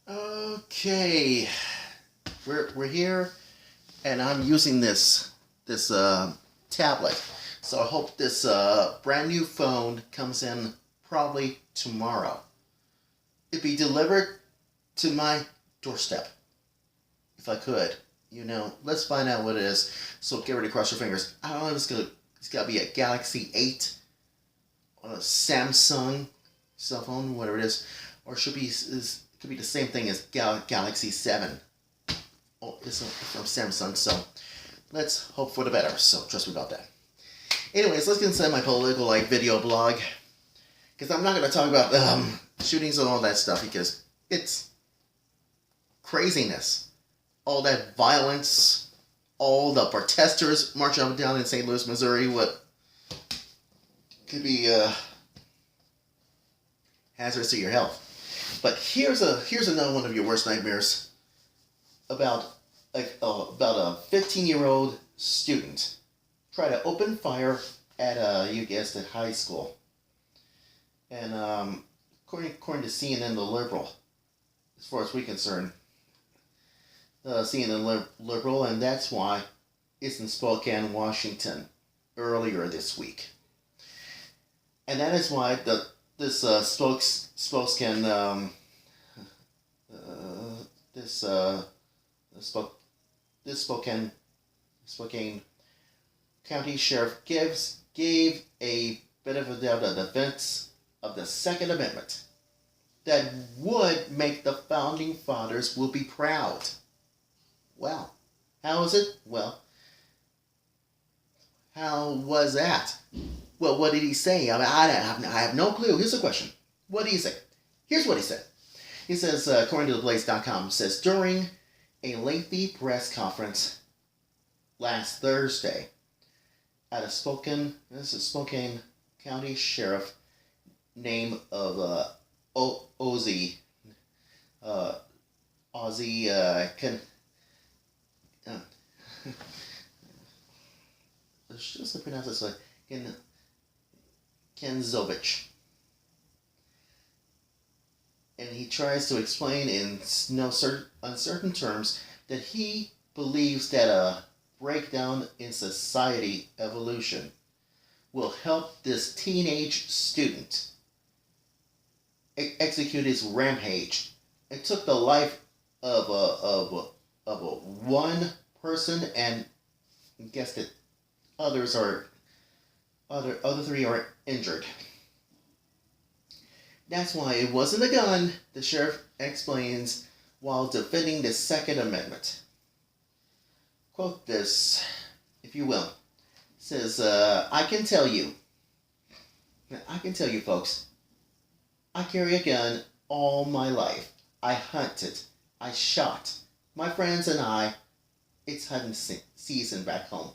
Okay, we're here, and I'm using this tablet. So I hope this brand new phone comes in probably tomorrow. It'd be delivered to my doorstep if I could. Let's find out what it is. So get ready to cross your fingers. I don't know if it's gotta be a Galaxy 8 or a Samsung cell phone, whatever it is, or it could be the same thing as Galaxy 7. Oh, it's from Samsung, so let's hope for the better. So trust me about that. Anyways, let's get inside my political video blog, because I'm not going to talk about shootings and all that stuff, because it's craziness. All that violence, all the protesters marching up and down in St. Louis, Missouri, what could be hazardous to your health. But here's another one of your worst nightmares about about a 15-year-old student try to open fire at you guessed it, high school. And according to CNN, the Liberal, as far as we're concerned, CNN Liberal, and that's why it's in Spokane, Washington, earlier this week. And that is why this Spokane this Spokane County Sheriff gave a bit of a defense of the Second Amendment that would make the founding fathers will be proud. Well, how is it? Well, how was that? Well, what did he say? I have no clue. Here's the question. What did he say? Here's what he said. He says, according to theblaze.com, says, during a lengthy press conference last Thursday at a Spokane County Sheriff name of Ozzy just to pronounce this way, Kenzovich. And he tries to explain in uncertain terms that he believes that a breakdown in society evolution will help this teenage student execute his rampage. It took the life of a one person, and guessed it, other three are injured. That's why it wasn't a gun, the sheriff explains while defending the Second Amendment. Quote this, if you will. It says, I can tell you, folks, I carry a gun all my life. I hunted. I shot. My friends and I, it's hunting season back home.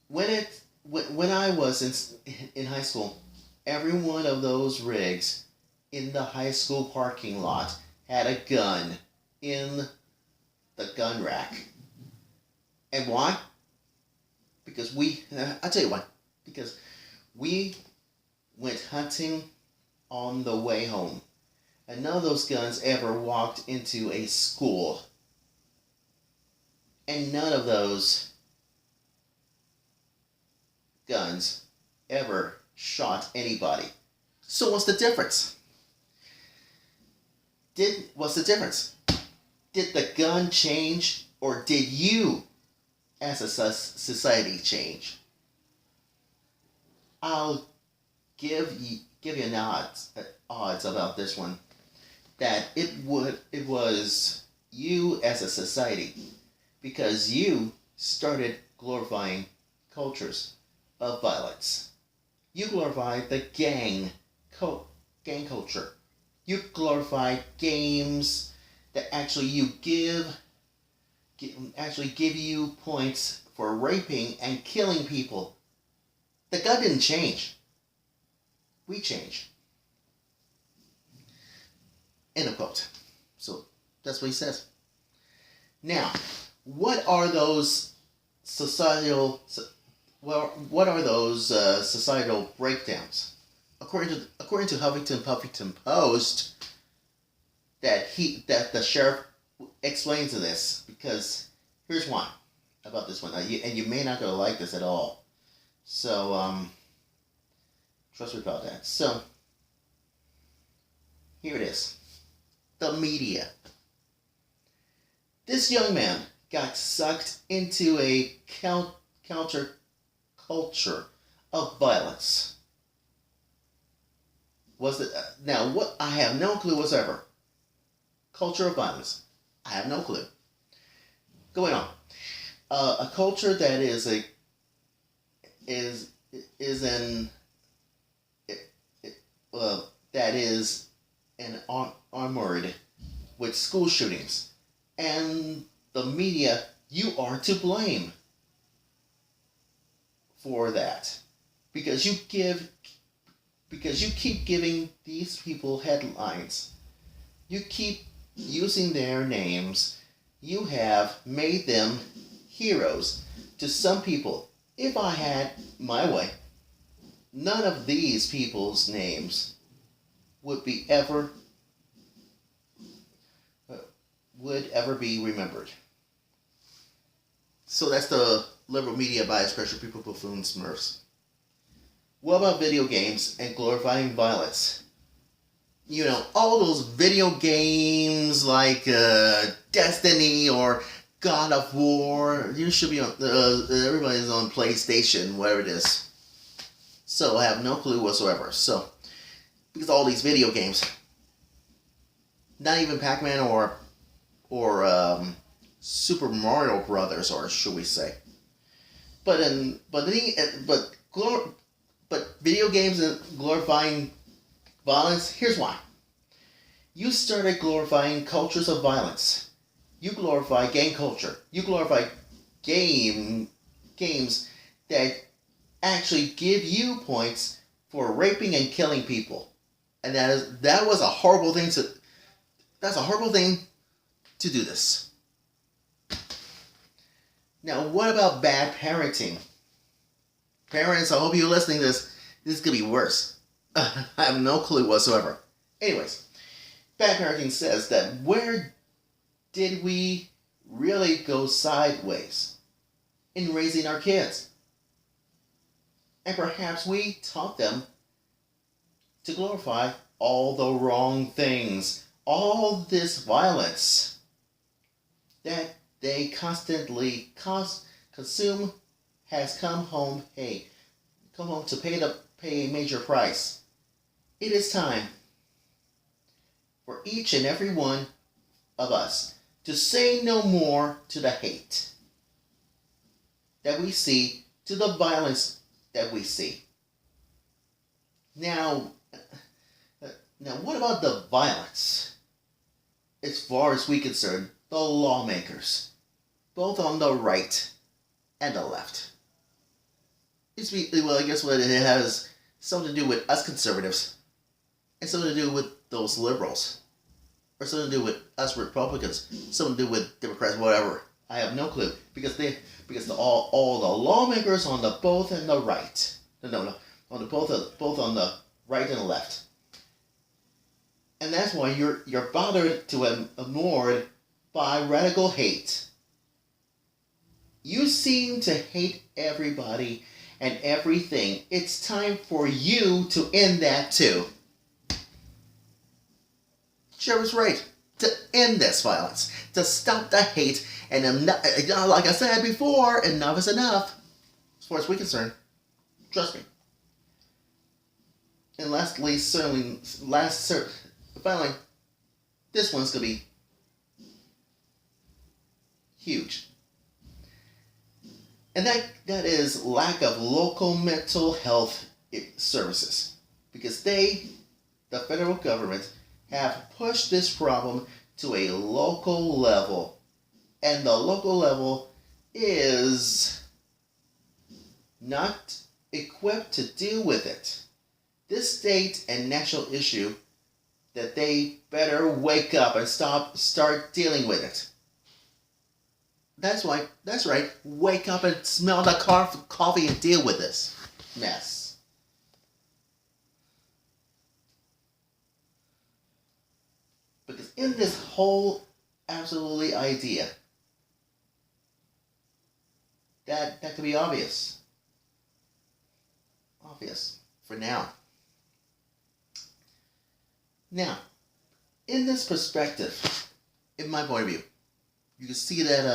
When I was in high school, every one of those rigs in the high school parking lot had a gun in the gun rack. And why? Because I'll tell you why. Because we went hunting on the way home. And none of those guns ever walked into a school. And none of those guns ever shot anybody. So what's the difference? What's the difference? Did the gun change, or did you as a society change? I'll give you an odds about this one, that it was you as a society, because you started glorifying cultures of violence. You glorified the gang culture. You glorify games that actually give you points for raping and killing people. The gun didn't change. We change. End of quote. So that's what he says. Now, what are those societal breakdowns? According to Huffington Post, that the sheriff explains in this, because here's one about this one, and you may not gonna like this at all. So trust me about that. So here it is. The media. This young man got sucked into a counter culture of violence. Was it now? What I have no clue whatsoever. Culture of violence. I have no clue. Going on, a culture that is an that is an armored with school shootings, and the media, you are to blame for that, because you keep giving these people headlines. You keep using their names. You have made them heroes to some people. If I had my way, none of these people's names would ever be remembered. So that's the liberal media bias pressure people buffoon smurfs. What about video games and glorifying violence? You know, all those video games like Destiny or God of War. You should be on. Everybody's on PlayStation, whatever it is. So I have no clue whatsoever. So because all these video games, not even Pac-Man or Super Mario Brothers, or should we say? But video games and glorifying violence. Here's why. You started glorifying cultures of violence. You glorify gang culture. You glorify games that actually give you points for raping and killing people, and that was a horrible thing to. That's a horrible thing to do this. Now, what about bad parenting? Parents, I hope you're listening to this. This is going to be worse. I have no clue whatsoever. Anyways, bad parenting says that where did we really go sideways in raising our kids? And perhaps we taught them to glorify all the wrong things, all this violence that they constantly consume has come home to pay a major price. It is time for each and every one of us to say no more to the hate that we see, to the violence that we see. Now what about the violence? As far as we concern, the lawmakers, both on the right and the left. Well, I guess what it has something to do with us conservatives, and something to do with those liberals, or something to do with us Republicans, something to do with Democrats, whatever. I have no clue, because all the lawmakers on the both and the right, on the both on the right and the left, and that's why you're bothered to ignored by radical hate. You seem to hate everybody and everything. It's time for you to end that too. Sure was right. To end this violence. To stop the hate. And like I said before, enough is enough. As far as we're concerned. Trust me. And finally, this one's going to be huge. And that is lack of local mental health services. Because the federal government, have pushed this problem to a local level. And the local level is not equipped to deal with it. This state and national issue that they better wake up and start dealing with it. That's right. Wake up and smell the coffee and deal with this mess. Because in this whole absolutely idea that could be obvious. Obvious for now. Now, in this perspective, in my point of view, you can see that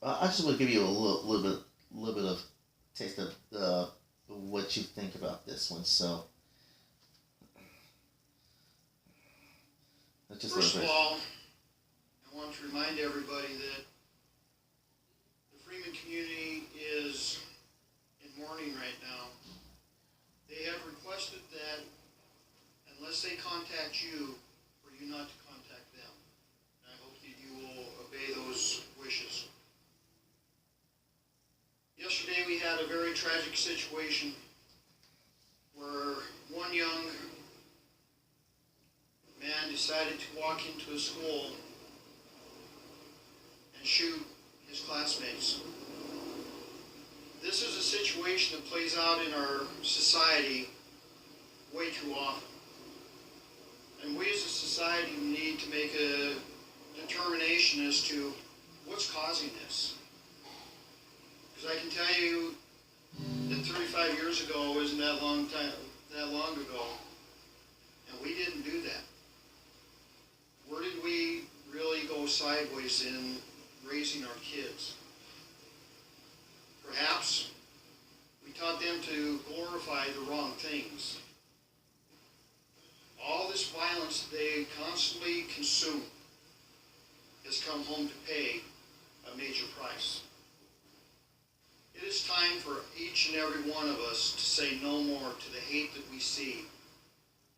I just want to give you a little bit of taste of what you think about this one. So, just first of all, I want to remind everybody that the Freeman community is in mourning right now. They have requested that unless they contact you, for you not to contact them. And I hope that you will obey those wishes. Yesterday we had a very tragic situation where one young man decided to walk into a school and shoot his classmates. This is a situation that plays out in our society way too often. And we as a society need to make a determination as to what's causing this. Because I can tell you that 35 years ago isn't that long ago, and we didn't do that. Where did we really go sideways in raising our kids? Perhaps we taught them to glorify the wrong things. All this violence they constantly consume has come home to pay a major price. It is time for each and every one of us to say no more to the hate that we see,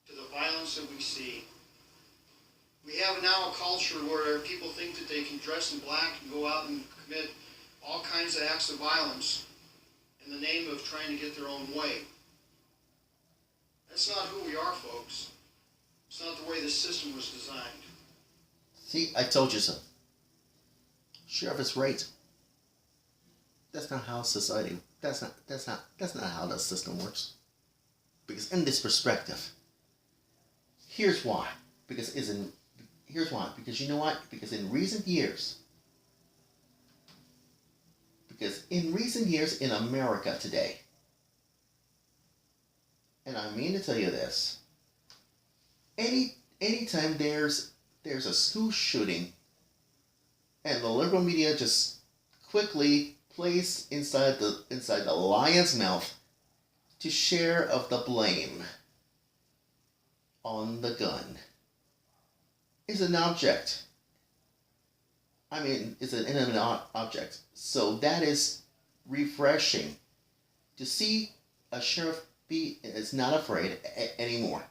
to the violence that we see. We have now a culture where people think that they can dress in black and go out and commit all kinds of acts of violence in the name of trying to get their own way. That's not who we are, folks. It's not the way this system was designed. See, I told you so. Sheriff is right. That's not how society. That's not how the system works. Because in this perspective, here's why. Here's why. Because you know what? Because in recent years in America today, and I mean to tell you this, anytime there's a school shooting, and the liberal media just quickly plays inside the lion's mouth to share of the blame on the gun, is an object. I mean, it's an inanimate object. So that is refreshing to see a sheriff is not afraid anymore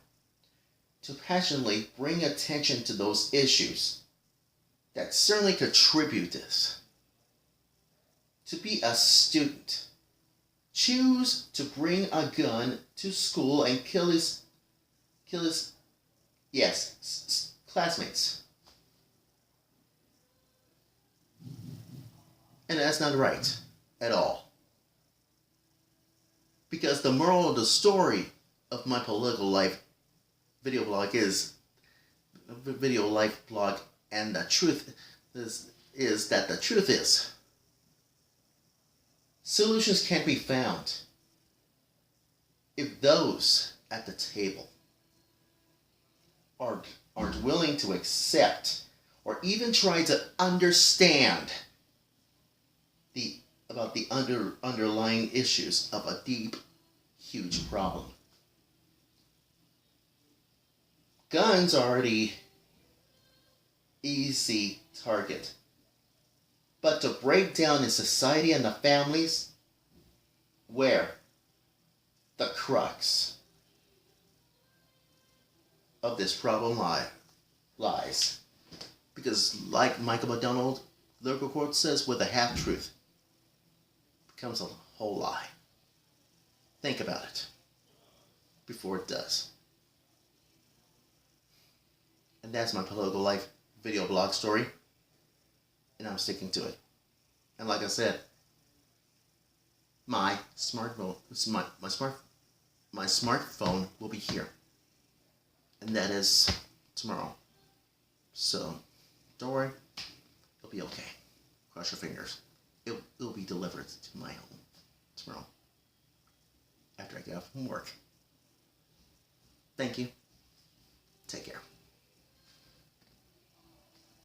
to passionately bring attention to those issues that certainly contribute this. To be a student, choose to bring a gun to school and kill his classmates. And that's not right at all. Because the moral of the story of my political life video blog and the truth is that the truth is solutions can't be found if those at the table aren't willing to accept or even try to understand about the underlying issues of a deep, huge problem. Guns are already easy target. But to break down in society and the families, where the crux of this problem lies. Because like Michael McDonald, Lyrical Court says, with a half-truth becomes a whole lie. Think about it before it does. And that's my political life video blog story. And I'm sticking to it. And like I said, my smartphone my smartphone will be here. And that is tomorrow. So, don't worry. It'll be okay. Cross your fingers. It'll be delivered to my home tomorrow. After I get off from work. Thank you.